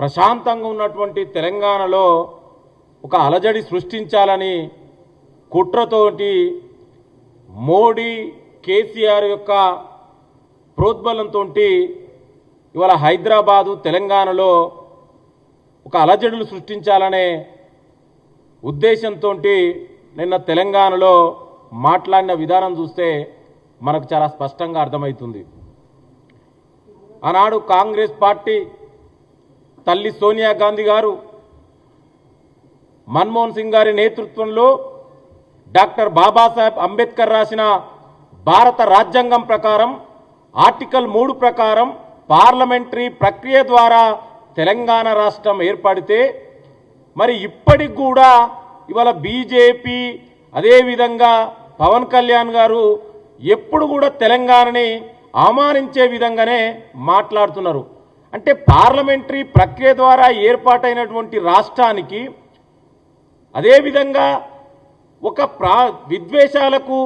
ప్రశాంతంగా ఉన్నటువంటి తెలంగాణలో ఒక అలజడి సృష్టించాలని కుట్రతోటి మోడీ కేసీఆర్ యొక్క ప్రోద్బలంతో ఇవాళ హైదరాబాదు తెలంగాణలో ఒక అలజడులు సృష్టించాలనే ఉద్దేశంతో నిన్న తెలంగాణలో మాట్లాడిన విధానం చూస్తే మనకు చాలా స్పష్టంగా అర్థమవుతుంది. ఆనాడు కాంగ్రెస్ పార్టీ తల్లి సోనియా గాంధీ గారు మన్మోహన్ సింగ్ గారి నేతృత్వంలో డాక్టర్ బాబాసాహెబ్ అంబేద్కర్ రాసిన భారత రాజ్యాంగం ప్రకారం ఆర్టికల్ 3 ప్రకారం పార్లమెంటరీ ప్రక్రియ ద్వారా తెలంగాణ రాష్ట్రం ఏర్పడితే మరి ఇప్పటికి కూడా ఇవాళ బీజేపీ అదేవిధంగా పవన్ కళ్యాణ్ గారు ఎప్పుడు కూడా తెలంగాణని అవమానించే విధంగానే మాట్లాడుతున్నారు. అంటే పార్లమెంటరీ ప్రక్రియ ద్వారా ఏర్పాటైనటువంటి రాష్ట్రానికి అదేవిధంగా ఒక విద్వేషాలకు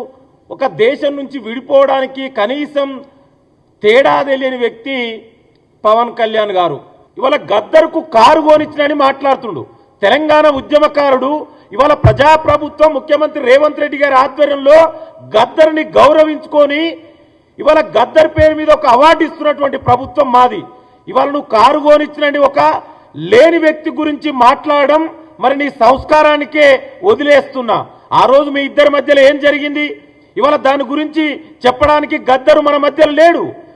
ఒక దేశం నుంచి విడిపోవడానికి కనీసం తేడా తెలియని వ్యక్తి పవన్ కళ్యాణ్ గారు ఇవాళ గద్దర్కు కారు కొనిచ్చినని మాట్లాడుతుండు. తెలంగాణ ఉద్యమకారుడు ఇవాళ ప్రజాప్రభుత్వం ముఖ్యమంత్రి రేవంత్ రెడ్డి గారి ఆధ్వర్యంలో గద్దర్ని గౌరవించుకొని ఇవాళ గద్దర్ పేరు మీద ఒక అవార్డు ఇస్తున్నటువంటి ప్రభుత్వం మాది. ఇవాళ నువ్వు కారు కొనిచ్చినని ఒక లేని వ్యక్తి గురించి మాట్లాడడం మరి నీ సంస్కారానికే వదిలేస్తున్నా. ఆ రోజు మీ ఇద్దరి మధ్యలో ఏం జరిగింది ఇవాళ దాని గురించి చెప్పడానికి గద్దరు మన మధ్యలో లేడు.